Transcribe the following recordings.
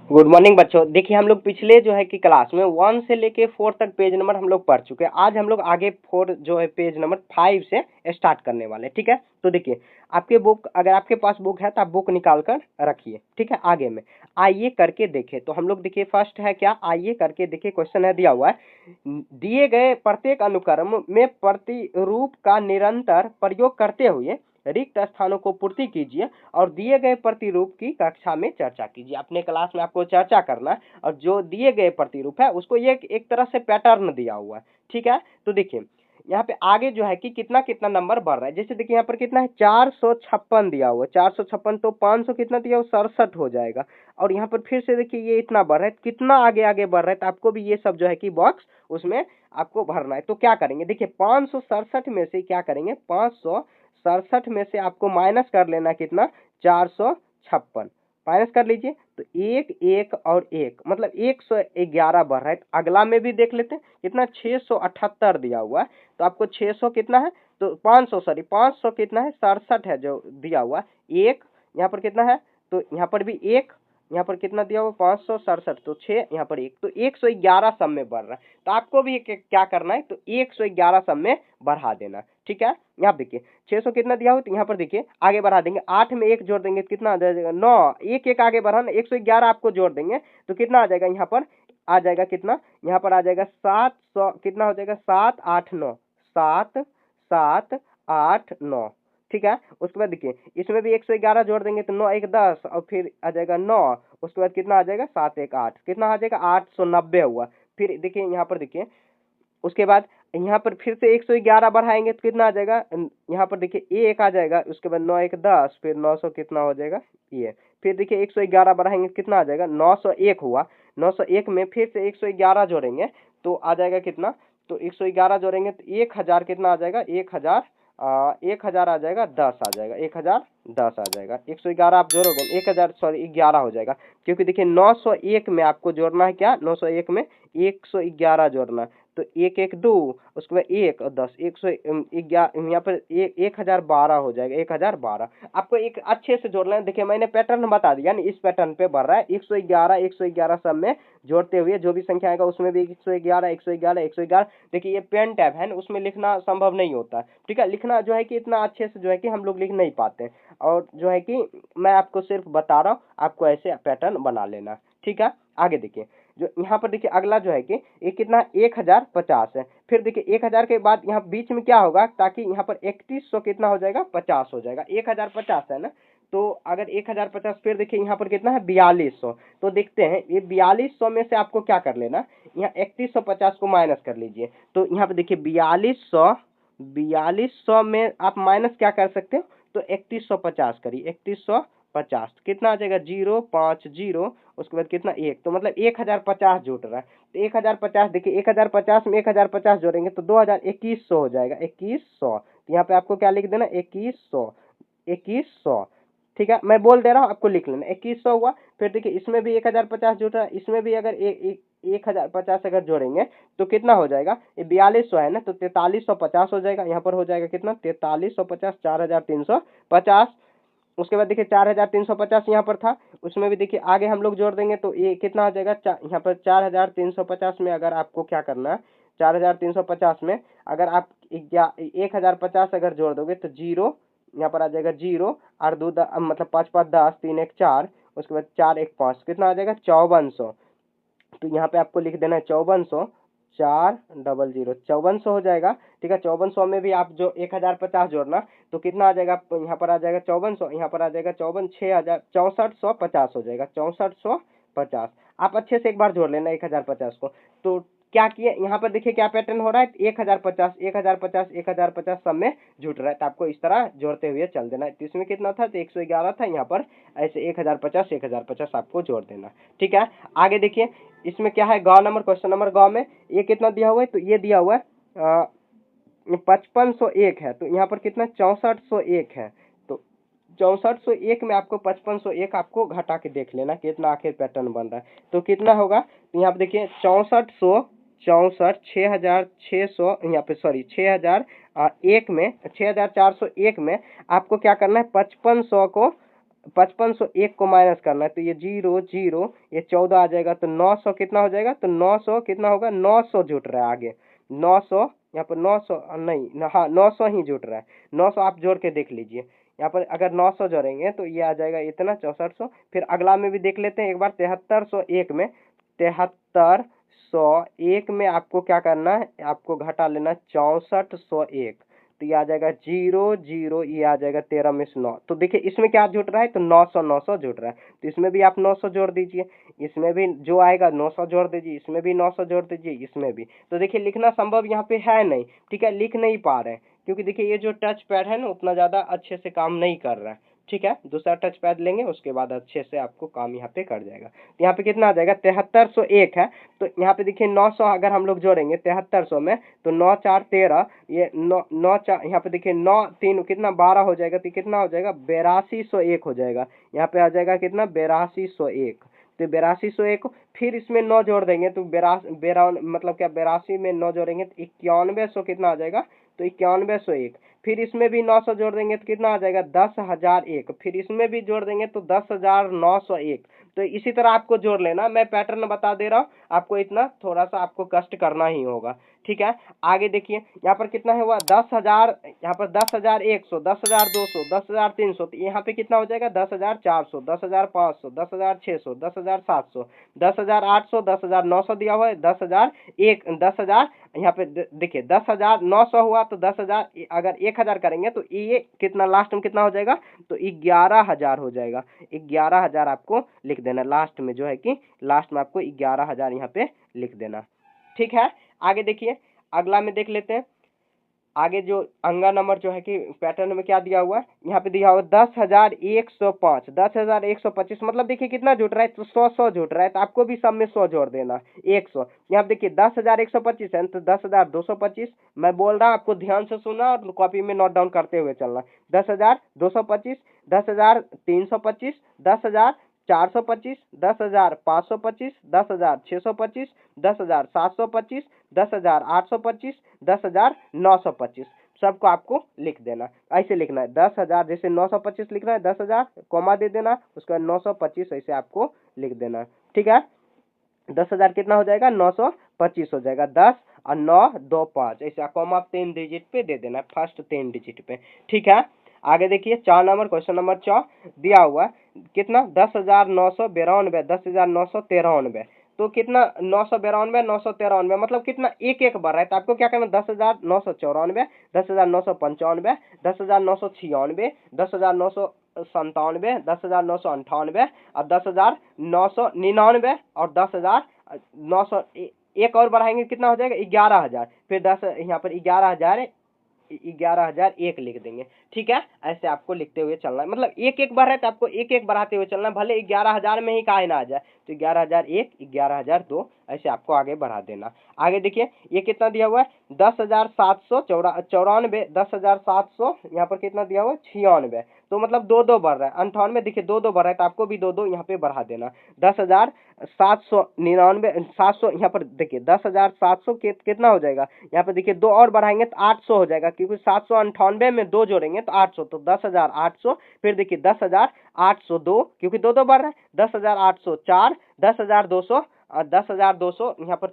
Good morning बच्चों। देखिए हम लोग पिछले जो है कि क्लास में 1 से लेके 4 तक पेज नंबर हम लोग पढ़ चुके हैं। आज हम लोग आगे 4 जो है पेज नंबर 5 से स्टार्ट करने वाले हैं। ठीक है, तो देखिए आपके बुक, अगर आपके पास बुक है तो आप बुक निकाल कर रखिए। ठीक है, आगे में आइए करके देखें। तो हम लोग देखिए फर्स्ट है क्या, आइए करके देखिए। क्वेश्चन है दिया हुआ है, दिए गए प्रत्येक अनुक्रम में प्रतिरूप का निरंतर प्रयोग करते हुए रिक्त स्थानों को पूर्ति कीजिए और दिए गए प्रतिरूप की कक्षा में चर्चा कीजिए। अपने क्लास में आपको चर्चा करना है और जो दिए गए प्रतिरूप है उसको ये एक तरह से पैटर्न दिया हुआ है। ठीक है, तो देखिए यहाँ पे आगे जो है कि कितना कितना नंबर बढ़ रहा है। जैसे देखिए यहाँ पर कितना है, 456 दिया हुआ है। 456 तो 500 कितना दिया हुआ, 67 हो जाएगा। और यहाँ पर फिर से देखिए ये इतना बढ़ रहा है, कितना आगे आगे बढ़ रहा है। तो आपको भी ये सब जो है कि बॉक्स उसमें आपको भरना है। तो क्या करेंगे, देखिए 567 में से क्या करेंगे, 567 में से आपको माइनस कर लेना कितना, 456 माइनस कर लीजिए। तो एक एक और एक मतलब 111 बढ़ रहा है। अगला में भी देख लेते हैं कितना, 678 दिया हुआ है। तो आपको 600 कितना है, तो 500 कितना है, 67 है जो दिया हुआ। एक यहाँ पर कितना है, तो यहाँ पर भी एक, यहाँ पर कितना दिया हुआ, 567 तो 6, यहाँ पर एक, तो 111 सब में बढ़ रहा है। तो आपको भी क्या करना है, तो 111 सब में बढ़ा देना। ठीक है, यहाँ देखिए 600 कितना दिया हो, तो यहाँ पर देखिए आगे बढ़ा देंगे। 8 में 1 जोड़ देंगे तो कितना आ जाएगा, 9। एक एक आगे बढ़ा ना, 111 आपको जोड़ देंगे तो कितना आ जाएगा, यहाँ पर आ जाएगा कितना, यहाँ पर आ जाएगा 700, कितना हो जाएगा, 7 8 9, 7 7 8 9। ठीक है, उसके बाद देखिए इसमें भी 111 जोड़ देंगे तो 9 1 10 और फिर आ जाएगा 9। उसके बाद कितना आ जाएगा, 7 1 8, कितना आ जाएगा, 890 हुआ। फिर देखिए यहाँ पर देखिए उसके बाद यहाँ पर फिर से 111 बढ़ाएंगे तो कितना आ जाएगा, यहाँ पर देखिए एक आ जाएगा। उसके बाद 9 1 10, फिर 900 कितना हो जाएगा ये। फिर देखिए 111 बढ़ाएंगे कितना आ जाएगा, 901 हुआ। 901 में फिर से 111 जोड़ेंगे तो आ जाएगा कितना, तो 111 जोड़ेंगे तो 1000 कितना आ जाएगा, 1000 1000 आ जाएगा, 10 आ जाएगा, 1000 10 आ जाएगा। 111 आप जोड़ोगे 1000 सॉरी 11 हो जाएगा, क्योंकि देखिए 901 में आपको जोड़ना है क्या, 901 में 111 जोड़ना है। तो 1 1 2, उसके बाद 1 और 10, 111, यहाँ पर 1012 हो जाएगा, 1012। आपको एक अच्छे से जोड़ना है। देखिए मैंने पैटर्न बता दिया ना, इस पैटर्न पे बढ़ रहा है। 111 सब में जोड़ते हुए जो भी संख्या आएगा उसमें भी 111 111 111। देखिए ये पेन टैब है ना, उसमें लिखना संभव नहीं होता। ठीक है, लिखना जो है कि इतना अच्छे से जो है कि हम लोग लिख नहीं पाते, और जो है कि मैं आपको सिर्फ बता रहा हूँ, आपको ऐसे पैटर्न बना लेना। ठीक है, आगे देखिए जो यहाँ पर देखिए अगला जो है कि ये कितना 1050 है। फिर देखिए 1000 के बाद यहाँ बीच में क्या होगा, ताकि यहाँ पर 3100 कितना हो जाएगा, 50 हो जाएगा। 1050 है ना, तो अगर 1050, फिर देखिए यहाँ पर कितना है, 4200। तो देखते हैं ये 4200 में से आपको क्या कर लेना, यहाँ 3150 को माइनस कर लीजिए। तो यहाँ पे देखिए 4200 में आप माइनस क्या कर सकते हो, तो 3150 करिए। 3150 कितना आ जाएगा, 050, उसके बाद कितना 1, तो मतलब 1050 जुट रहा है। तो 1050 देखिए 1050 में 1050 जोड़ेंगे तो 2100 हो जाएगा, 2100। तो यहाँ पे आपको क्या लिख देना, 2100 2100। ठीक है, मैं बोल दे रहा हूँ, आपको लिख लेना, 2100 हुआ। फिर देखिए इसमें भी 1050 जुट रहा है, इसमें भी अगर 1050 अगर जोड़ेंगे तो कितना हो जाएगा, ये 4200 है ना, तो 4350 हो जाएगा। यहाँ पर हो जाएगा कितना, 4350, 4350। उसके बाद देखिए 4350 यहाँ पर था, उसमें भी देखिए आगे हम लोग जोड़ देंगे तो ये कितना हो जाएगा, यहाँ पर 4350 में अगर आपको क्या करना है, 4350 में अगर आप 1050 अगर जोड़ दोगे तो 0, यहाँ पर आ जाएगा 0 और 2 मतलब 5 5 10, 3 1 4, उसके बाद 4 1 5, कितना आ जाएगा, 5400। तो यहाँ पे आपको लिख देना है 5400, 400 5400 हो जाएगा। ठीक है, 5400 में भी आप जो 1050 जोड़ना तो कितना आ जाएगा, यहाँ पर आ जाएगा 5400, यहाँ पर आ जाएगा 6450 हो जाएगा, 6450। आप अच्छे से एक बार जोड़ लेना 1050 को। तो क्या किए यहाँ पर देखिए क्या पैटर्न हो रहा है, 1050 1050 1050 सब में जुट रहा है। तो आपको इस तरह जोड़ते हुए चल देना है। तो इसमें कितना था, तो 111 था, यहाँ पर ऐसे 1050 आपको जोड़ देना। ठीक है, आगे देखिए इसमें क्या है, गौ नंबर, क्वेश्चन नंबर गौ में ये कितना दिया हुआ है, तो ये दिया हुआ है 5501 है। तो यहाँ पर कितना 6401 है। तो 6401 में आपको 5501 आपको घटा के देख लेना कितना आखिर पैटर्न बन रहा है। तो कितना होगा, तो यहाँ पे देखिए 6600 यहाँ पे सॉरी 6001 में 6401 में आपको क्या करना है, 5500 को 5501 को माइनस करना है, तो ये 0 0 ये 14 आ जाएगा, तो 900 कितना हो जाएगा, तो 900 कितना होगा, 900 जुट रहा है आगे, 900 यहाँ पर 900 नहीं, हाँ 900 ही जुट रहा है, 900 आप जोड़ के देख लीजिए। यहाँ पर अगर 900 जोड़ेंगे तो ये आ जाएगा इतना 6400। फिर अगला में भी देख लेते हैं एक बार, 7301 में, 7301 में आपको क्या करना है, आपको घटा लेना 6401, तो ये आ जाएगा 0 0, ये आ जाएगा 13 में से 9। तो देखिए इसमें क्या जुट रहा है, तो 900 900 जुट रहा है, तो इसमें भी आप 900 जोड़ दीजिए, इसमें भी जो आएगा 900 जोड़ दीजिए, इसमें भी 900 जोड़ दीजिए, इसमें भी। तो देखिए लिखना संभव यहाँ पे है नहीं, ठीक है, लिख नहीं पा रहे हैं क्योंकि देखिए ये जो टच पैड है ना उतना ज़्यादा अच्छे से काम नहीं कर रहा है, ठीक है। दूसरा टच पैड लेंगे उसके बाद अच्छे से आपको काम यहाँ पे कर जाएगा। तो यहाँ पे कितना आ जाएगा, 7301 है, तो यहाँ पे देखिए 900 अगर हम लोग जोड़ेंगे 7300 में, तो 9 4 13, ये 9 4, यहाँ पे देखिए 9 3 कितना 12 हो जाएगा, तो कितना हो जाएगा, 8201 हो जाएगा। यहाँ पे आ जाएगा कितना, 8201, तो 8201, फिर इसमें 9 जोड़ देंगे तो मतलब क्या 82 में 9 जोड़ेंगे तो 9100 कितना आ जाएगा, तो 9101। फिर इसमें भी 900 जोड़ देंगे तो कितना आ जाएगा, 10001। फिर इसमें भी जोड़ देंगे तो 10901। तो इसी तरह आपको जोड़ लेना, मैं पैटर्न बता दे रहा हूँ, आपको इतना थोड़ा सा आपको कष्ट करना ही होगा, ठीक है। आगे देखिए यहाँ पर कितना है हुआ, 10,000, यहाँ पर 10,100, 10,200, 10,300, तो यहाँ पे कितना हो जाएगा, 10,400, 10,500, 10,600, 10,700, 10,800, 10,900 दिया हुआ है, 10,000 यहाँ पे देखिए 10,900 हुआ, तो 10,000 अगर 1,000 करेंगे तो ये कितना लास्ट में कितना हो जाएगा, तो 11,000 हो जाएगा। 11,000 आपको लिख देना लास्ट में, जो है कि लास्ट में आपको 11,000 यहाँ पे लिख देना, ठीक है। आगे देखिए अगला में देख लेते हैं। आगे जो अंगा नंबर जो है कि पैटर्न में क्या दिया हुआ है, यहाँ पे दिया हुआ 10,105, 10,125, मतलब देखिए कितना जुट रहा है, तो 100 जुट रहा है, तो आपको भी सब में 100 जोड़ देना, 100। यहाँ पे देखिए 10,125 है तो 10,225, मैं बोल रहा हूँ आपको ध्यान से सुनना और कॉपी में नोट डाउन करते हुए चलना। 10,225, 10,325, 10,425, 10,525, 10,625, 10,725, 10,825, 10,925, सबको आपको लिख देना। ऐसे लिखना है 10,000, जैसे 925 लिखना है, 10,000 कॉमा दे देना, उसके बाद 925 ऐसे आपको लिख देना, ठीक है। 10,000 कितना हो जाएगा, 925 हो जाएगा, 10 और 9 2 5, ऐसे कॉमा 3 डिजिट पे दे देना, फर्स्ट 3 डिजिट पे, ठीक है। आगे देखिए 4 नंबर, क्वेश्चन नंबर 4 दिया हुआ कितना, 10,992, 10,993, तो कितना 992 993, मतलब कितना एक एक बढ़ रहा है, तो आपको क्या करना, 10,994, 10,995, 10,996, 10,997, 10,998 और 10,999 और 10,900, एक और बढ़ाएंगे कितना हो जाएगा, 11,000। फिर 10 यहाँ पर 11,001 लिख देंगे, ठीक है। ऐसे आपको लिखते हुए चलना है, मतलब एक एक बार है तो आपको एक एक बढ़ाते हुए चलना है, भले 11,000 में ही काहे ना आ जाए, तो 11,001, 11,002 ऐसे आपको आगे बढ़ा देना। आगे देखिए ये कितना दिया हुआ है, 10,794, 10,700, यहाँ पर कितना दिया हुआ है, 96, तो मतलब 2 2 बढ़ रहा है, 98 देखिए 2 2 बढ़ रहा है, तो आपको भी 2 2 यहाँ पे बढ़ा देना। 10,799, 700, यहाँ पर देखिए 10,700 कितना हो जाएगा, यहाँ पर देखिए 2 और बढ़ाएंगे तो 800 हो जाएगा, क्योंकि 798 में 2 जोड़ेंगे तो 800, तो 10,800, फिर देखिए 10,802, क्योंकि 2 2 बढ़ रहा है, 10,804, 10,200 और 10,200, यहाँ पर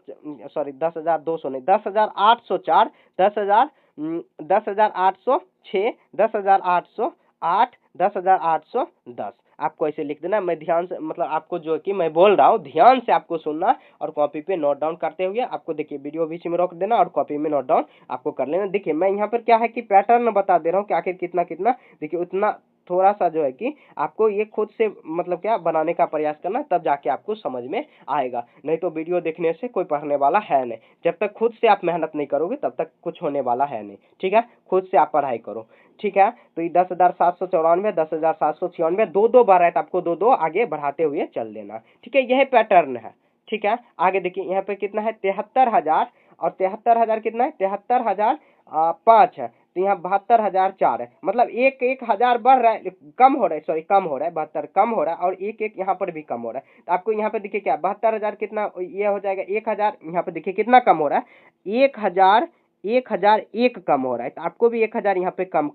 सॉरी 10,200 नहीं, 10,804, 10,806, 10,808, 10,810, आपको ऐसे लिख देना। मैं ध्यान से, मतलब आपको जो कि मैं बोल रहा हूँ ध्यान से आपको सुनना और कॉपी पे नोट डाउन करते हुए आपको, देखिए वीडियो बीच में रोक देना और कॉपी में नोट डाउन आपको कर लेना। देखिए मैं यहाँ पर क्या है कि पैटर्न बता दे रहा हूँ कि आखिर कितना कितना, देखिए उतना थोड़ा सा जो है कि आपको ये खुद से मतलब क्या बनाने का प्रयास करना, तब जाके आपको समझ में आएगा, नहीं तो वीडियो देखने से कोई पढ़ने वाला है नहीं। जब तक खुद से आप मेहनत नहीं करोगे तब तक कुछ होने वाला है नहीं, ठीक है। खुद से आप पढ़ाई करो, ठीक है। तो ये 10,794, 10,796, 2 2 बढ़ रहा है तो आपको 2 2 आगे बढ़ाते हुए चल देना, ठीक है। यह पैटर्न है, ठीक है। आगे देखिए यहाँ पे कितना है, 73,000, और 73,000 कितना है, 73,005 है, तो यहाँ 72,004 है, मतलब एक एक हजार बढ़ रहा है, कम हो रहा है, सॉरी कम हो रहा है, 72 कम हो रहा है, और एक एक यहाँ पर भी कम हो रहा है। तो आपको यहाँ पे देखिए क्या 72,000 कितना ये हो जाएगा, 1,000, यहाँ पे देखिए कितना कम हो रहा है, 1,000 1001 कम हो रहा है, तो आपको भी 1000 यहाँ पे कम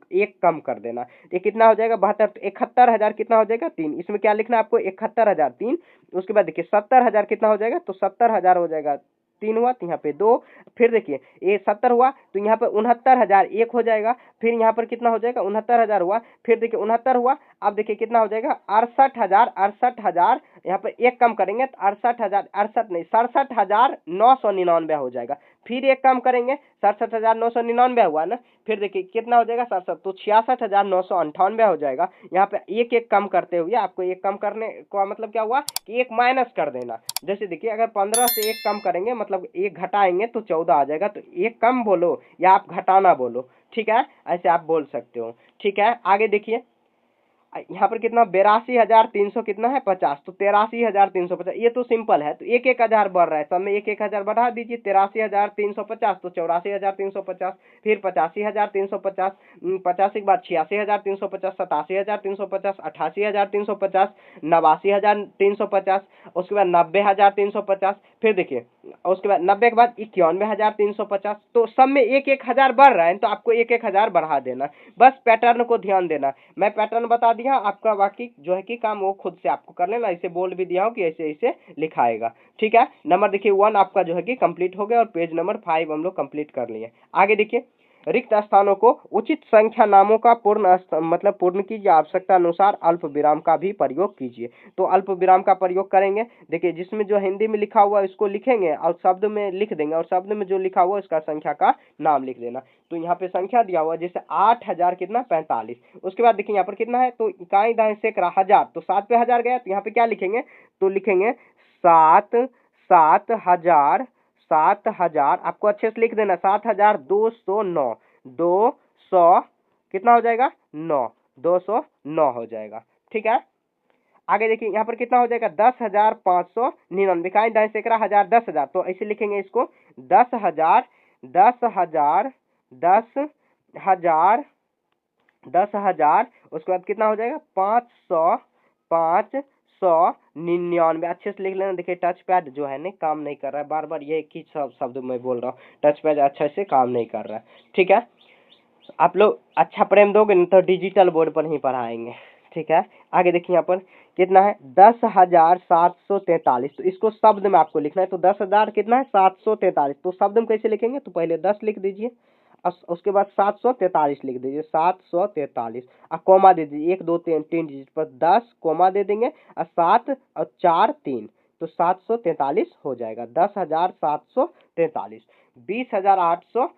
कर देना। ये कितना हो जाएगा 72, 71,000 कितना हो जाएगा 3, इसमें क्या लिखना है आपको 71,000 3। उसके बाद देखिए 70,000 कितना हो जाएगा, तो 70,000 हो जाएगा 3 हुआ, तो यहाँ पे 2। फिर देखिए ये 70 हुआ, तो यहाँ पे 69,000 1 हो जाएगा। फिर यहाँ पर कितना हो जाएगा 69,000 हुआ। फिर देखिए 69 हुआ, अब देखिए कितना हो जाएगा 68,000 यहाँ पे 1 कम करेंगे तो 68,000, 68 नहीं 67,999 हो जाएगा। फिर 1 कम करेंगे 67,999 हुआ ना। फिर देखिए कितना हो जाएगा 67, तो 66,998 हो जाएगा। यहाँ पे एक एक कम करते हुए आपको एक कम करने का मतलब क्या हुआ कि एक माइनस कर देना। जैसे देखिए अगर 15 से 1 कम करेंगे मतलब एक घटाएंगे तो 14 आ जाएगा, तो एक कम बोलो या आप घटाना बोलो, ठीक है, ऐसे आप बोल सकते हो। ठीक है, आगे देखिए यहाँ पर कितना 82,300 कितना है 50, तो 83,350, ये तो सिंपल है, तो 1,000 बढ़ रहा है, सब में 1,000 बढ़ा दीजिए, 83,350 तो 84,350, फिर 85,350, 50 के बाद 86,350, 87,350, 88,350, 89,350, उसके बाद 90,350, फिर देखिए उसके बाद 90 के बाद 91,350, तो सब में 1,000 बढ़ रहा है, तो आपको 1,000 बढ़ा देना। बस पैटर्न को ध्यान देना, मैं पैटर्न बता दिया, आपका बाकी जो है कि काम वो खुद से आपको कर लेना। इसे बोल भी दिया हूँ कि ऐसे ऐसे लिखाएगा, ठीक है। नंबर देखिए 1 आपका जो है कि कंप्लीट हो गया और पेज नंबर 5 हम लोग कंप्लीट कर लिए। आगे देखिए रिक्त स्थानों को उचित संख्या नामों का मतलब पूर्ण कीजिए, आवश्यकता अनुसार अल्प विराम का भी प्रयोग कीजिए। तो अल्प विराम का प्रयोग करेंगे, देखिए जिसमें जो हिंदी में लिखा हुआ है उसको लिखेंगे और शब्द में लिख देंगे, और शब्द में जो लिखा हुआ है उसका संख्या का नाम लिख देना। तो यहाँ पे संख्या दिया हुआ है जैसे 8,000 कितना 45। उसके बाद देखिए यहाँ पर कितना है, तो इकाई दाएं सैकड़ा 1000, तो 7 पे 1000 गया, तो यहाँ पे क्या लिखेंगे, तो लिखेंगे 7,000 आपको अच्छे से लिख देना 7,209, 200 कितना हो जाएगा 9, 209 हो जाएगा, ठीक है। आगे देखिए यहाँ पर कितना हो जाएगा 10,599, इकाई दाएं सैकड़ा 1000 10,000, तो ऐसे लिखेंगे इसको 10,000 10,000 10,000 10,000। उसके बाद कितना हो जाएगा 599। अच्छे से लिख लेना। देखिए टच पैड जो है ना काम नहीं कर रहा है, बार बार ये एक ही शब्द मैं बोल रहा हूँ, टच पैड अच्छे से काम नहीं कर रहा है, ठीक है। आप लोग अच्छा प्रेम दोगे न तो डिजिटल बोर्ड पर ही पढ़ाएंगे, ठीक है। आगे देखिए यहाँ पर कितना है 10,743, तो इसको शब्द में आपको लिखना है, तो 10,000 कितना है 743, तो शब्द में कैसे लिखेंगे, तो पहले 10 लिख दीजिए, उसके बाद 743 लिख दीजिए, 743, और कोमा दे दीजिए 1 2 3 3 डिजिट पर 10 कोमा दे देंगे और 7 और 4 3, तो 743 हो जाएगा 10,743। 20,800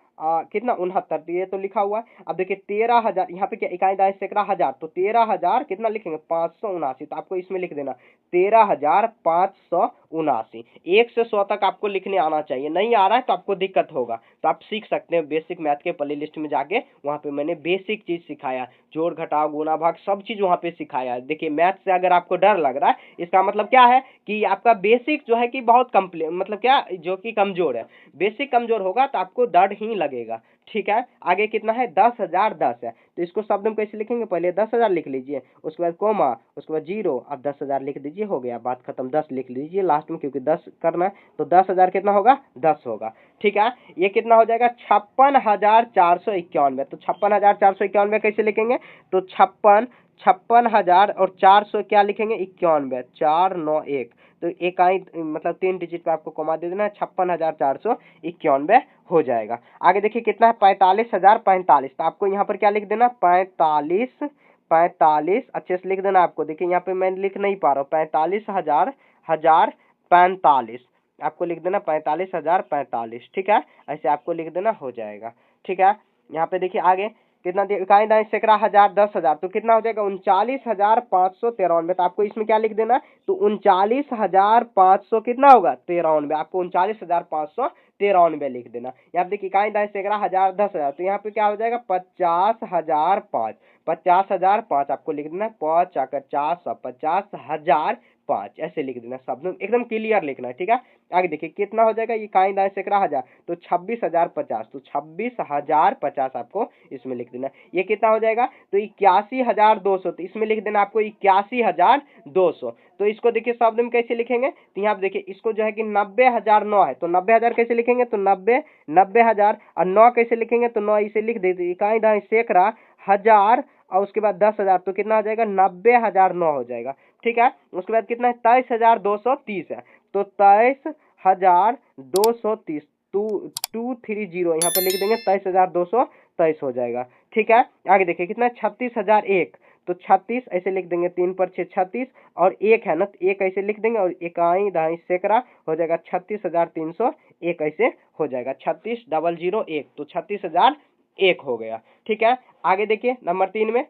कितना 69, ये तो लिखा हुआ है। अब देखिए 13,000, यहाँ पे क्या इकाई दाएं सैकड़ा 1000, तो 13,000 कितना लिखेंगे 579, तो आपको इसमें लिख देना 13,579। 1 से 100 तक आपको लिखने आना चाहिए, नहीं आ रहा है तो आपको दिक्कत होगा, तो आप सीख सकते हैं बेसिक मैथ के प्ले लिस्ट में जाके, वहाँ पे मैंने बेसिक चीज सिखाया, जोड़ घटाव गुना भाग सब चीज वहाँ पे सिखाया है। देखिए मैथ से अगर आपको डर लग रहा है, इसका मतलब क्या है कि आपका बेसिक जो है कि बहुत मतलब क्या जो कि कमजोर है, बेसिक कमजोर होगा तो आपको डर ही लगेगा, ठीक है। आगे कितना है 10,010 है, तो इसको शब्द में कैसे लिखेंगे, पहले 10,000 लिख लीजिए, उसके बाद कोमा, उसके बाद जीरो, अब 10,000 लिख दीजिए, हो गया बात खत्म। 10 लिख लीजिए लास्ट में क्योंकि 10 करना है, तो 10,000 कितना होगा 10 होगा, ठीक है। ये कितना हो जाएगा 56,491, तो 56,491 कैसे लिखेंगे, तो 56,000 और 400 क्या लिखेंगे 91, 491, तो इकाई मतलब 3 डिजिट पे आपको कमा दे देना है, 56,491 हो जाएगा। आगे देखिए कितना है 45,045, तो आपको यहाँ पर क्या लिख देना 45 अच्छे से लिख देना आपको। देखिए यहाँ पे मैं लिख नहीं पा रहा हूँ, 45,045 आपको लिख देना 45,045, ठीक है, ऐसे आपको लिख देना हो जाएगा, ठीक है। यहाँ पे देखिए आगे कितना दिया, इकाई दाएं सैकड़ा 1000 10,000, तो कितना हो जाएगा 39,593, तो आपको इसमें क्या लिख देना, तो 39,500 कितना होगा 93, आपको 39,593 लिख देना। यहाँ पे देखिए इकाई दाएं सैकड़ा 1000 10,000, तो यहाँ पे क्या हो जाएगा 50,005, 50,005 आपको लिख देना, 50,000 5 ऐसे लिख देना, शब्द एकदम क्लियर लिखना है, ठीक है। आगे देखिए कितना हो जाएगा, ये काई दाएं सैकड़ा हजार, तो 26,050, तो 26,050 आपको इसमें लिख देना। ये कितना हो जाएगा, तो 81,200, तो इसमें लिख देना आपको 81,200। तो इसको देखिए शब्द में कैसे लिखेंगे, तो यहाँ पे देखिए इसको जो है कि 90,009 है, तो 90,000 कैसे लिखेंगे, तो 90,000 और 9 कैसे लिखेंगे, तो 9 इसे लिख देते, इकाई दाएं सैकड़ा हजार और उसके बाद 10,000, तो कितना हो जाएगा, 90,009 हो जाएगा, ठीक है। उसके बाद कितना है, 23,230 है, तो 23,230, 230 यहाँ पे लिख देंगे, 23,223 हो जाएगा, ठीक है। आगे देखिए कितना है, 36,001, तो 36 ऐसे लिख देंगे, 3 पर 6 36, और 1 है ना, तो 1 ऐसे लिख देंगे, और इकाई दाई सैकड़ा हो जाएगा 36,301 ऐसे हो जाएगा, 36,001, तो 36,001 हो गया, ठीक है। आगे देखिए नंबर 3 में,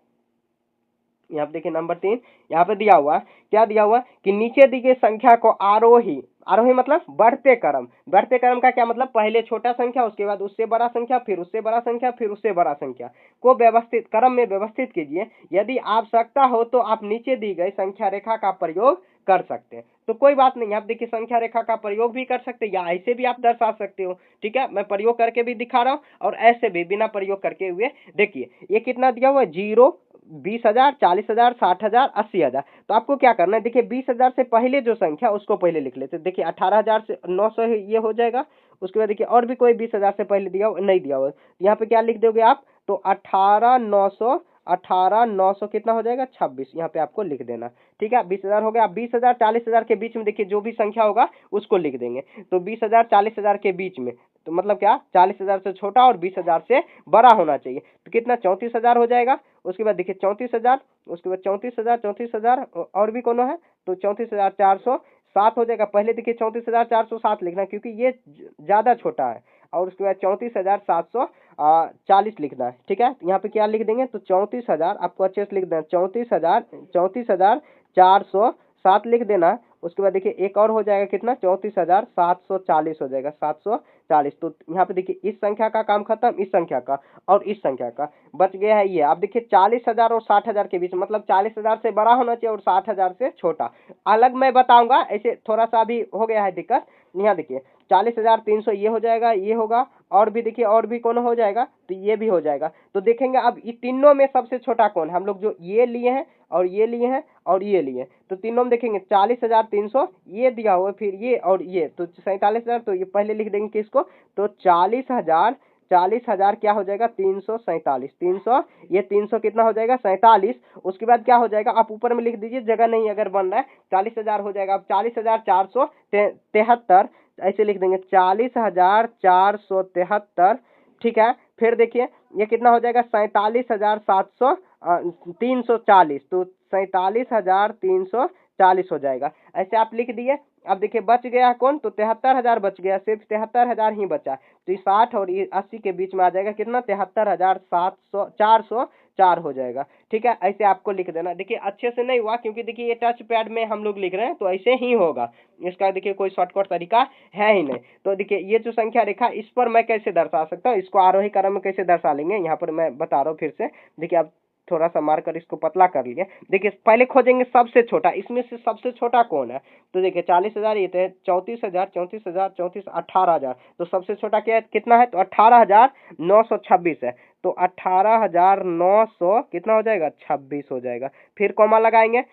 यहाँ पे देखिए नंबर 3, यहाँ पे दिया हुआ क्या दिया हुआ कि नीचे दी गई संख्या को आरोही, आरोही मतलब बढ़ते क्रम, बढ़ते क्रम का क्या मतलब, पहले छोटा संख्या, उसके बाद उससे बड़ा संख्या, फिर उससे बड़ा संख्या, फिर उससे बड़ा संख्या को व्यवस्थित क्रम में व्यवस्थित कीजिए। यदि आवश्यकता हो तो आप नीचे दी गई संख्या रेखा का प्रयोग कर सकते हैं। तो कोई बात नहीं, आप देखिए संख्या रेखा का प्रयोग भी कर सकते हैं या ऐसे भी आप दर्शा सकते हो, ठीक है। मैं प्रयोग करके भी दिखा रहा हूँ और ऐसे भी बिना प्रयोग करके हुए। देखिए ये कितना दिया हुआ है, 0, 20,000, 40,000, 60,000, 80,000। तो आपको क्या करना है, देखिए 20,000 से पहले जो संख्या उसको पहले लिख लेते हैं। देखिए 18,900 ये हो जाएगा। उसके बाद देखिए और भी कोई 20,000 से पहले दिया हो नहीं दिया हो, यहाँ पे क्या लिख दोगे आप, तो 18,900, 18,900 कितना हो जाएगा, 26, यहाँ पे आपको लिख देना, ठीक है। 20,000 हो गया। 20,000 40,000 के बीच में देखिए जो भी संख्या होगा उसको लिख देंगे। तो 20,000 40,000 के बीच में, तो मतलब क्या, 40,000 से छोटा और 20,000 से बड़ा होना चाहिए, तो कितना 34,000 हो जाएगा। उसके बाद देखिए 34,000, उसके बाद 34,000, 34,000 और भी कोनो है, तो 34,407 हो जाएगा। पहले देखिए 34,407 लिखना क्योंकि ये ज्यादा छोटा है, और उसके बाद 34,740 लिखना है, ठीक है। यहाँ पे क्या लिख देंगे, तो 34,000 आपको अच्छे से लिख देना, 34,407 लिख देना। उसके बाद देखिए एक और हो जाएगा कितना, 34,740 हो जाएगा, 740। तो यहाँ पे देखिए इस संख्या का काम खत्म, इस संख्या का और इस संख्या का बच गया है ये। आप देखिए 40,000 और 60,000 के बीच, मतलब 40,000 से बड़ा होना चाहिए और 60,000 से छोटा। अलग मैं बताऊंगा, ऐसे थोड़ा सा भी हो गया है दिक्कत। यहाँ देखिए 40,300 ये हो जाएगा, ये होगा, और भी देखिए और भी कौन हो जाएगा, तो ये भी हो जाएगा। तो देखेंगे अब ये तीनों में सबसे छोटा कौन है, हम लोग जो ये लिए हैं और ये लिए हैं और ये लिए, तो तीनों में देखेंगे 40,300 ये दिया हुआ, फिर ये और ये, तो 47,000, तो ये पहले लिख देंगे किसको, तो 40,000, 40,000 क्या हो जाएगा, 347, 300, ये 300 कितना हो जाएगा, 47। उसके बाद क्या हो जाएगा, आप ऊपर में लिख दीजिए, जगह नहीं अगर बन रहा है, 40,000 हो जाएगा। अब 40,473 ऐसे लिख देंगे, 40,473, ठीक है। फिर देखिए ये कितना हो जाएगा, 47,340, तो 47,340 हो जाएगा। ऐसे आप लिख दिए। अब देखिए बच गया कौन, तो 73,000 बच गया, सिर्फ 73,000 ही बचा। तो ये 60 और ये 80 के बीच में आ जाएगा कितना, 73,404 हो जाएगा, ठीक है। ऐसे आपको लिख देना। देखिए अच्छे से नहीं हुआ क्योंकि देखिए ये टच पैड में हम लोग लिख रहे हैं, तो ऐसे ही होगा, इसका देखिए कोई शॉर्टकट तरीका है ही नहीं। तो देखिए ये जो संख्या रेखा, इस पर मैं कैसे दर्शा सकता हूँ, इसको आरोही क्रम में कैसे दर्शा लेंगे, यहाँ पर मैं बता रहा हूँ फिर से। देखिए अब थोड़ा सा मारकर इसको पतला कर लिए। देखिए पहले खोजेंगे सबसे छोटा, इसमें से सबसे छोटा कौन है, तो देखिए 40,000 ये थे, 34,000, 34,000, 34, 18,000, तो सबसे छोटा क्या है, कितना है, तो 18,926 है। तो 18,900 कितना हो जाएगा, 26 हो जाएगा। फिर कॉमा लगाएंगे,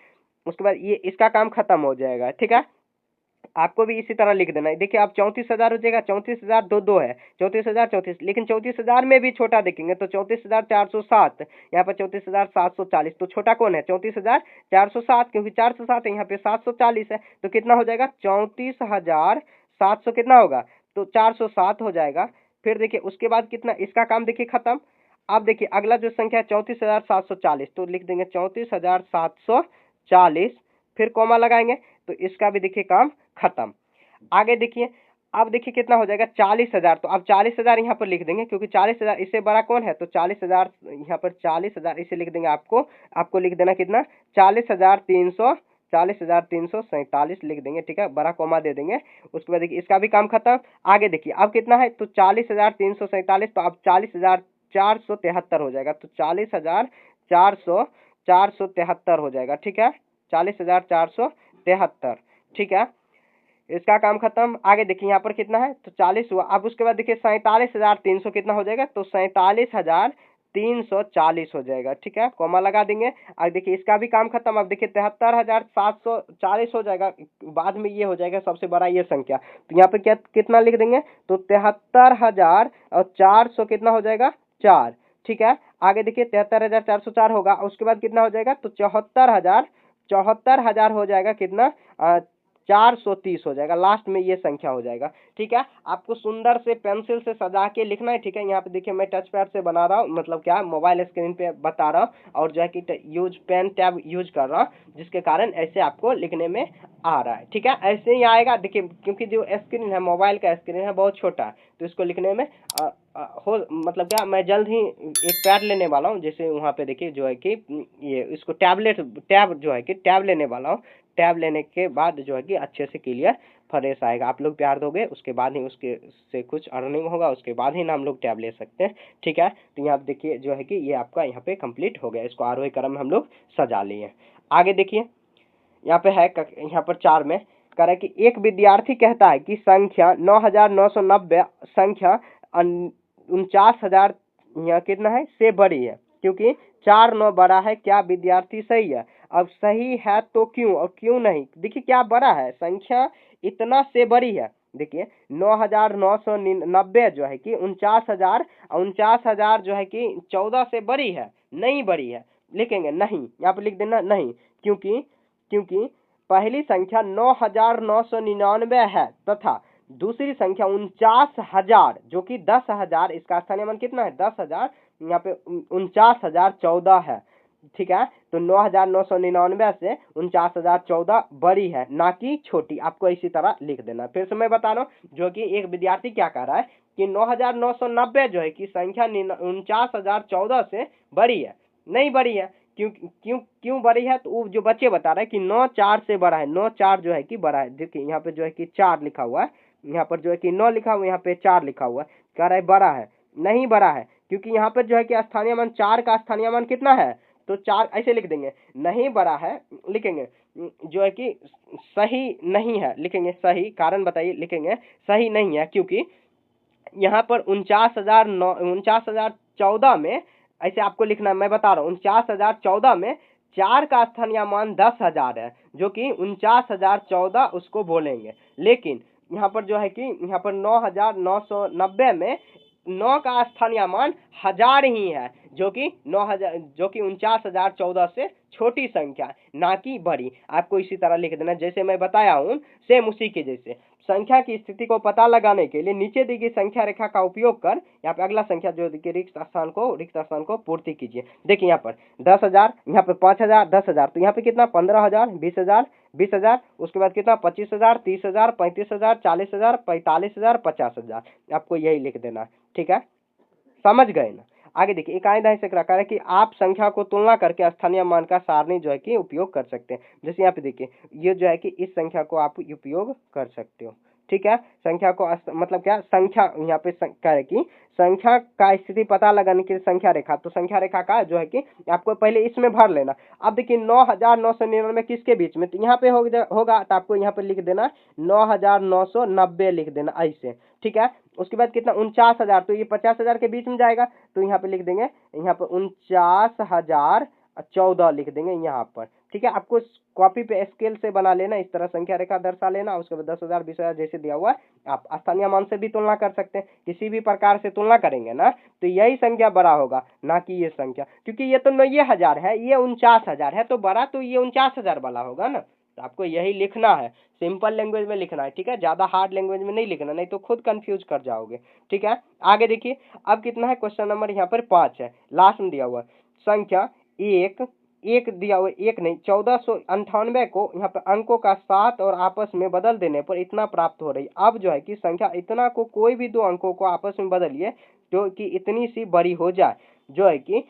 उसके बाद ये इसका काम खत्म हो जाएगा, ठीक है। आपको भी इसी तरह लिख देना है। देखिए आप 34,000 हो जाएगा, 34,000 दो है, 34,000 34, लेकिन 34,000 में भी छोटा देखेंगे तो 34,407, यहाँ पर 34,740, तो छोटा कौन है, 34,407, क्योंकि 407 है, यहाँ पे 740 है, तो कितना हो जाएगा, 34,700 कितना होगा, तो 407 हो जाएगा। फिर देखिए उसके बाद कितना, इसका काम देखिए खत्म। अब देखिए अगला जो संख्या है 34,740, तो लिख देंगे 34,740, फिर कॉमा लगाएंगे, तो इसका भी देखिए काम खत्म। आगे देखिए, अब देखिए कितना हो जाएगा, 40,000, तो अब 40,000 यहाँ पर लिख देंगे क्योंकि 40,000 इससे बड़ा कौन है, तो 40,000 यहाँ पर 40,000 इसे लिख देंगे। आपको लिख देना कितना, 40,300, 40,347 लिख देंगे, ठीक है, बड़ा कॉमा दे देंगे। उसके बाद देखिए इसका भी काम खत्म। आगे देखिए अब कितना है, तो 40,347, तो अब 40,473 हो जाएगा, तो 40,473 हो जाएगा, ठीक है, 40,473 73। ठीक है, इसका काम खत्म। आगे देखिए यहाँ पर कितना है, तो 40 हुआ। अब उसके बाद देखिए 47,300 कितना हो जाएगा, तो 47,340 हो जाएगा। ठीक है, कॉमा लगा देंगे। अब देखिए इसका भी काम खत्म। अब देखिए 73,740 हो जाएगा, बाद में ये हो जाएगा सबसे बड़ा ये संख्या, तो यहाँ पे क्या कितना लिख देंगे, तो 73,400 कितना हो जाएगा, 4। ठीक है, आगे देखिए 73,404 होगा, उसके बाद कितना हो जाएगा, तो 74,000 हो जाएगा कितना, 430 हो जाएगा, लास्ट में ये संख्या हो जाएगा। ठीक है, आपको सुंदर से पेंसिल से सजा के लिखना है। ठीक है, यहाँ पे देखिए मैं टच पैड से बना रहा हूँ, मतलब क्या मोबाइल स्क्रीन पे बता रहा हूँ, और जो है कि यूज पेन टैब यूज कर रहा हूँ, जिसके कारण ऐसे आपको लिखने में आ रहा है। ठीक है, ऐसे ही आएगा। देखिए क्योंकि जो स्क्रीन है, मोबाइल का स्क्रीन है, बहुत छोटा है, तो इसको लिखने में हो मतलब क्या, मैं जल्द ही एक पैड लेने वाला हूँ, जैसे वहाँ पे देखिए जो है कि ये इसको टैब जो है कि टैब लेने वाला हूँ। टैब लेने के बाद जो है कि अच्छे से क्लियर फ्रेश आएगा। आप लोग प्यार दोगे, उसके बाद ही उसके से कुछ अर्निंग होगा, उसके बाद ही ना हम लोग टैब ले सकते हैं। ठीक है, तो यहाँ देखिए जो है कि ये आपका यहाँ पे कंप्लीट हो गया। इसको आरोही क्रम में हम लोग सजा लिए। आगे देखिए यहाँ पे है यहाँ पर 4 में कह रहा है कि एक विद्यार्थी कहता है कि संख्या 9,990 संख्या 49,000 यहाँ कितना है से बड़ी है, क्योंकि 4 9 बड़ा है। क्या विद्यार्थी सही है? अब सही है तो क्यों और क्यों नहीं? देखिए क्या बड़ा है, संख्या इतना से बड़ी है। देखिए 9,990 जो है कि 49,000 जो है कि 14 से बड़ी है, नहीं बड़ी है। लिखेंगे नहीं, यहाँ पे लिख देना नहीं, क्योंकि पहली संख्या 9,999 है तथा दूसरी संख्या 49,000 जो कि 10,000, इसका स्थानीय मान कितना है, 10,000, यहाँ पे 49,014 है। ठीक है, तो 9,999 से 49,014 बड़ी है, ना कि छोटी। आपको इसी तरह लिख देना। फिर से मैं बता रहा हूँ, जो कि एक विद्यार्थी क्या कह रहा है कि 9,990 जो है कि संख्या 49,014 से बड़ी है, नहीं बड़ी है। क्यों बड़ी है, तो वो जो बच्चे बता रहे हैं कि 9 4 से बड़ा है, 9 4 जो है कि बड़ा है। देखिए यहाँ पे जो है कि 4 लिखा हुआ है, यहाँ पर जो है कि 9 लिखा हुआ है, यहाँ पे 4 लिखा हुआ है। कह रहा है बड़ा है, नहीं बड़ा है, क्योंकि यहाँ पर जो है कि स्थानीय मान 4 का स्थानीय मान कितना है, तो 4 ऐसे लिख देंगे। नहीं बड़ा है लिखेंगे, जो है कि सही नहीं है लिखेंगे, सही कारण बताइए, लिखेंगे सही नहीं है, क्योंकि यहाँ पर 49,014 में ऐसे आपको लिखना है। मैं बता रहा हूँ 49,014 में 4 का स्थानीय मान 10,000 है, जो कि 49,014 उसको बोलेंगे। लेकिन यहाँ पर जो है कि यहाँ पर 9,990 में 9 का स्थानीय मान 1000 ही है, जो कि 9,000 जो कि 49,014 से छोटी संख्या, ना कि बड़ी। आपको इसी तरह लिख देना जैसे मैं बताया हूँ, सेम उसी के जैसे। संख्या की स्थिति को पता लगाने के लिए नीचे दी गई संख्या रेखा का उपयोग कर यहाँ पे अगला संख्या जो रिक्त स्थान को पूर्ति कीजिए। देखिए यहाँ पर 10,000, यहाँ पे 5,000, 10,000, तो यहाँ पे कितना 15,000, 20,000, 20,000, उसके बाद कितना 25,000, 30,000, 35,000, 40,000, 45,000, 50,000। आपको यही लिख देना। ठीक है, समझ गए ना? आगे देखिए इकाई दहाई से रखा है कि आप संख्या को तुलना करके स्थानीय मान का सारणी जो है कि उपयोग कर सकते हैं। जैसे यहाँ पे देखिए ये जो है कि इस संख्या को आप उपयोग कर सकते हो। ठीक है, संख्या को मतलब क्या, संख्या यहाँ पे क्या है कि संख्या का स्थिति पता लगाने के लिए संख्या रेखा, तो संख्या रेखा का जो है कि आपको पहले इसमें भर लेना। अब देखिए 9,999 किसके बीच में, तो यहाँ पे होगा, तो आपको यहाँ पे लिख देना 9,990 लिख देना ऐसे। ठीक है, उसके बाद कितना 49,000, तो ये 50,000 के बीच में जाएगा, तो यहाँ पे लिख देंगे यहाँ पर 49,014 लिख देंगे यहाँ पर। ठीक है, आपको कॉपी पे स्केल से बना लेना, इस तरह संख्या रेखा दर्शा लेना। उसके बाद 10,000, 20,000 जैसे दिया हुआ है, आप स्थानीय मान से भी तुलना कर सकते हैं। किसी भी प्रकार से तुलना करेंगे ना, तो यही संख्या बड़ा होगा, ना कि ये संख्या, क्योंकि ये तो 9,000 है, ये 49,000 है, तो बड़ा तो ये 49,000 वाला होगा ना। तो आपको यही लिखना है, सिंपल लैंग्वेज में लिखना है। ठीक है, ज्यादा हार्ड लैंग्वेज में नहीं लिखना, नहीं तो खुद कंफ्यूज कर जाओगे। ठीक है, आगे देखिए अब कितना है, क्वेश्चन नंबर यहाँ पर 5 है, लास्ट में दिया हुआ संख्या एक दिया हुआ, एक नहीं 1498 को यहाँ पर अंकों का 7 और आपस में बदल देने पर इतना प्राप्त हो रही। अब जो है कि संख्या इतना को कोई भी दो अंकों को आपस में बदलिए जो कि इतनी सी बड़ी हो जाए, जो है कि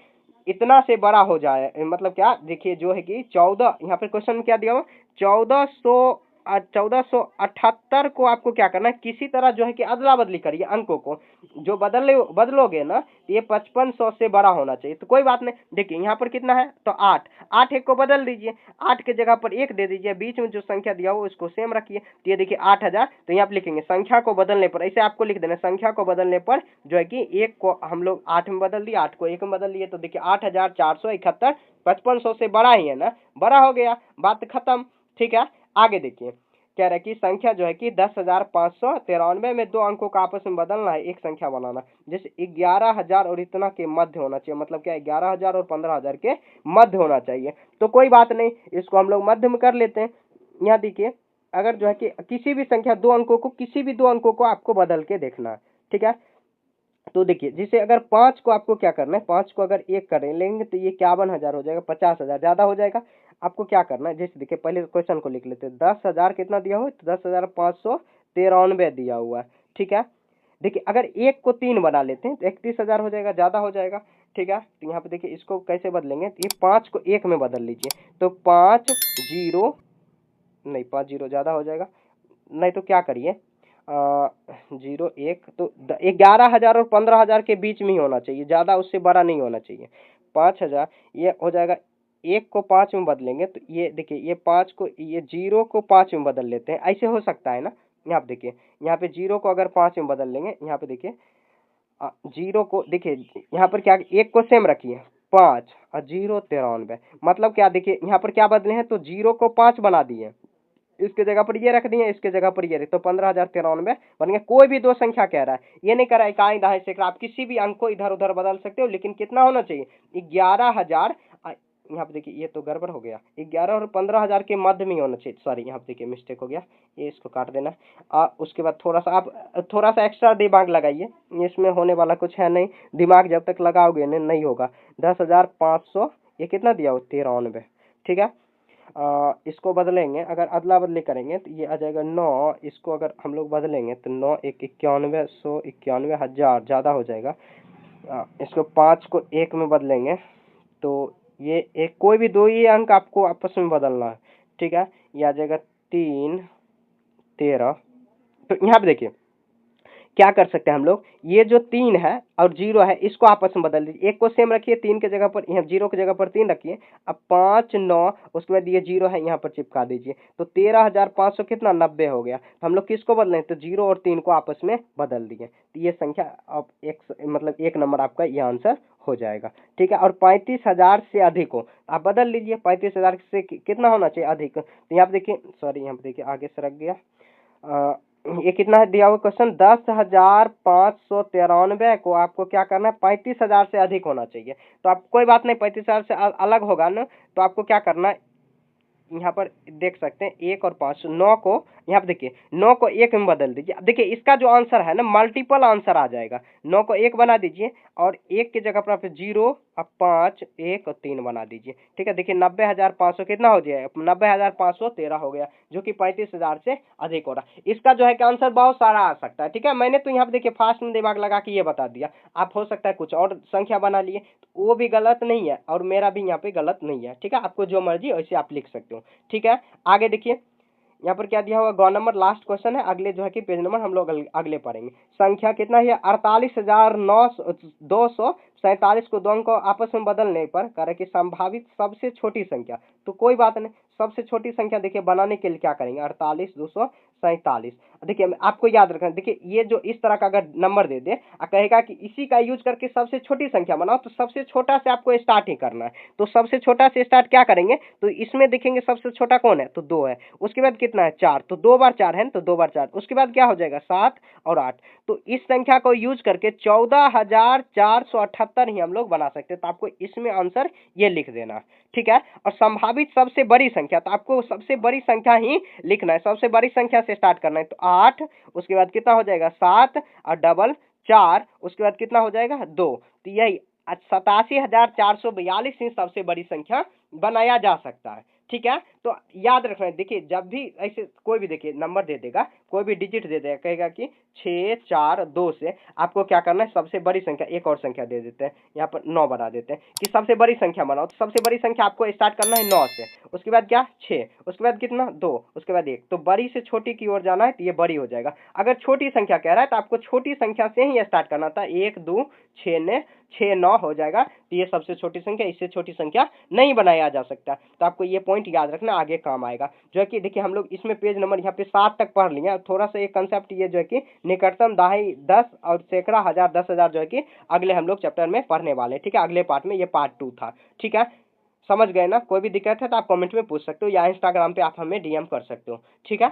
इतना से बड़ा हो जाए। मतलब क्या, देखिए जो है कि 14, यहाँ पर क्वेश्चन में क्या दिया हुआ 1400 1478 को आपको क्या करना है, किसी तरह जो है कि अदला बदली करिए अंकों को, जो बदलोगे ना तो ये 5500 से बड़ा होना चाहिए। तो कोई बात नहीं, देखिए यहाँ पर कितना है तो 8, 8 एक को बदल दीजिए, 8 के जगह पर 1 दे दीजिए, बीच में जो संख्या दिया हो उसको सेम रखिए। तो ये देखिए 8000, तो यहाँ पर लिखेंगे संख्या को बदलने पर, ऐसे आपको लिख देना संख्या को बदलने पर जो है कि 1 को हम लोग 8 में बदल दिए, 8 को 1 में बदल दिए, तो देखिए 8471 5500 से बड़ा ही है ना, बड़ा हो गया, बात खत्म। ठीक है, आगे देखिए कह रहा है कि संख्या जो है कि 10,593 में 2 अंकों का आपस में बदलना है, एक संख्या बनाना, जैसे 11,000 और इतना के मध्य होना चाहिए, मतलब क्या 11,000 और 15,000 के मध्य होना चाहिए। तो कोई बात नहीं, इसको हम लोग मध्य में कर लेते हैं। यहाँ देखिए अगर जो है कि किसी भी संख्या 2 अंकों को, किसी भी 2 अंकों को आपको बदल के देखना है। ठीक है, तो देखिए जैसे अगर 5 को आपको क्या करना है, 5 को अगर 1 कर लेंगे तो ये 51,000 हो जाएगा, 50,000 ज्यादा हो जाएगा। आपको क्या करना है, जैसे देखिए पहले क्वेश्चन को लिख लेते हैं, 10,000 कितना दिया हुआ है तो 10,593 दिया हुआ है। ठीक है, देखिए अगर 1 को 3 बना लेते हैं तो 31,000 हो जाएगा, ज्यादा हो जाएगा। ठीक है, तो यहाँ पे देखिए इसको कैसे बदलेंगे, तो ये 5 को 1 में बदल लीजिए, तो 5 0 नहीं, 5 0 ज्यादा हो जाएगा, नहीं तो क्या करिए 01, तो 11,000 और 15,000 के बीच में ही होना चाहिए, ज्यादा उससे बड़ा नहीं होना चाहिए। 5,000 ये हो जाएगा, 1 को 5 में बदलेंगे तो ये देखिए ये 5 को, ये 0 को 5 में बदल लेते हैं, ऐसे हो सकता है ना। यहाँ पे देखिए, यहाँ पे 0 को अगर 5 में बदल लेंगे, यहाँ पे देखिए 0 को देखिए यहाँ पर क्या, 1 को सेम रखिए 5 और 0 93, मतलब क्या देखिए यहाँ पर क्या बदले हैं, तो 0 को 5 बना दिए, इसके जगह पर ये रख दिए, इसके जगह पर ये रख, तो 15,093 बन गया। कोई भी 2 संख्या कह रहा है, ये नहीं कह रहा है इकाई दहाई सैकड़ा, आप किसी भी अंक को इधर उधर बदल सकते हो, लेकिन कितना होना चाहिए 11,000। यहाँ पे देखिए ये तो गड़बड़ हो गया, 11 और 15,000 के मध्य में होना चाहिए, सॉरी यहाँ पे देखिए मिस्टेक हो गया, ये इसको काट देना। उसके बाद थोड़ा सा आप थोड़ा सा एक्स्ट्रा दिमाग लगाइए, इसमें होने वाला कुछ है नहीं, दिमाग जब तक लगाओगे नहीं होगा। 10,500 ये कितना दिया हो 93। ठीक है, इसको बदलेंगे, अगर अदला बदली करेंगे तो ये आ जाएगा 9, इसको अगर हम लोग बदलेंगे तो 9 1 91,191,000 ज़्यादा हो जाएगा। इसको 5 को 1 में बदलेंगे तो ये एक कोई भी 2 ही अंक आपको आपस में बदलना है। ठीक है, ये आ जाएगा 3 13। तो यहाँ पे देखिए क्या कर सकते हैं हम लोग, ये जो 3 है और 0 है इसको आपस में बदल दीजिए, 1 को सेम रखिए, 3 के जगह पर, यहाँ 0 की जगह पर 3 रखिए, अब 5 9 उसके बाद ये 0 है यहाँ पर चिपका दीजिए, तो 13,500 कितना 90 हो गया। तो हम लोग किसको बदलें, तो 0 और 3 को आपस में बदल दिए, तो ये संख्या अब मतलब 1 नंबर आपका ये आंसर हो जाएगा। ठीक है, और 35,000 से अधिक हो आप बदल लीजिए, 35,000 से कितना होना चाहिए अधिक, तो यहाँ पे देखिए, सॉरी यहाँ पे देखिए आगे सरक गया, ये कितना है दिया हुआ क्वेश्चन, 10,593 को आपको क्या करना है 35,000 से अधिक होना चाहिए। तो आप कोई बात नहीं, 35,000 से अलग होगा ना, तो आपको क्या करना है, यहाँ पर देख सकते हैं 1 और 5 9 को यहाँ पे देखिए 9 को 1 में बदल दीजिए। अब देखिए इसका जो आंसर है ना मल्टीपल आंसर आ जाएगा, 9 को 1 बना दीजिए और 1 की जगह पर आप 0 और 5 1 और 3 बना दीजिए। ठीक है, देखिए 90,500 कितना हो जाएगा, 90,513 हो गया, जो कि 35,000 से अधिक हो रहा है। इसका जो है कि आंसर बहुत सारा आ सकता है। ठीक है, मैंने तो यहाँ पे देखिए फास्ट में दिमाग लगा के ये बता दिया, आप हो सकता है कुछ और संख्या बना लिए, तो वो भी गलत नहीं है और मेरा भी यहाँ पे गलत नहीं है। ठीक है, आपको जो मर्जी वैसे आप लिख सकते हो। ठीक है, आगे देखिए यहाँ पर क्या दिया हुआ, गौ नंबर लास्ट क्वेश्चन है, अगले जो है कि पेज नंबर हम लोग अगले पढ़ेंगे। संख्या कितना है 48,247 को 2 अंकों आपस में बदलने पर करे कि संभावित सबसे छोटी संख्या, तो कोई बात नहीं, सबसे छोटी संख्या देखिए बनाने के लिए क्या करेंगे 48,247। देखिए आपको याद रखना, देखिए ये जो इस तरह का अगर नंबर दे दे कहेगा कि इसी का यूज करके सबसे छोटी संख्या बनाओ, तो सबसे छोटा से आपको स्टार्ट ही करना है। तो सबसे छोटा से स्टार्ट क्या करेंगे, तो इसमें देखेंगे सबसे छोटा कौन है, तो 2 है, उसके बाद कितना है 4, तो 2 बार 4 है तो 2 बार 4, उसके बाद क्या हो जाएगा 7 और 8। तो इस संख्या को यूज करके 14,478 ही हम लोग बना सकते हैं। तो आपको इसमें आंसर ये लिख देना। ठीक है, और संभावित सबसे बड़ी संख्या, तो आपको सबसे बड़ी संख्या ही लिखना है, सबसे बड़ी संख्या से स्टार्ट करना है। तो 8, उसके बाद कितना हो जाएगा 7 और डबल 4, उसके बाद कितना हो जाएगा 2, तो यही 87,442 ही सबसे बड़ी संख्या बनाया जा सकता है। ठीक है, तो याद रखना है, देखिए जब भी ऐसे कोई भी देखिए नंबर दे देगा, कोई भी डिजिट दे देगा, कहेगा कि 6 4 2 से आपको क्या करना है, सबसे बड़ी संख्या एक और संख्या दे देते हैं, यहाँ पर 9 बना देते हैं कि सबसे बड़ी संख्या बनाओ। तो सबसे बड़ी संख्या आपको स्टार्ट करना है 9 से, उसके बाद क्या 6, उसके बाद कितना 2, उसके बाद 1। तो बड़ी से छोटी की ओर जाना है तो ये बड़ी हो जाएगा। अगर छोटी संख्या कह रहा है तो आपको छोटी संख्या से ही स्टार्ट करना था। 1 2 6 ने 6 9 हो जाएगा, तो ये सबसे छोटी संख्या, इससे छोटी संख्या नहीं बनाया जा सकता। तो आपको ये पॉइंट याद रखना, आगे काम आएगा। जो है कि देखिए हम लोग इसमें पेज नंबर यहाँ पे 7 तक पढ़ लिए। थोड़ा सा एक कंसेप्ट ये जो है कि निकटतम, दहाई, 10 और सैकड़ा, हजार, 10,000 जो है कि अगले हम लोग चैप्टर में पढ़ने वाले हैं। ठीक है, अगले पार्ट में, ये पार्ट 2 था। ठीक है, समझ गए ना? कोई भी दिक्कत है तो आप कमेंट में पूछ सकते हो या इंस्टाग्राम पे आप हमें डीएम कर सकते हो। ठीक है।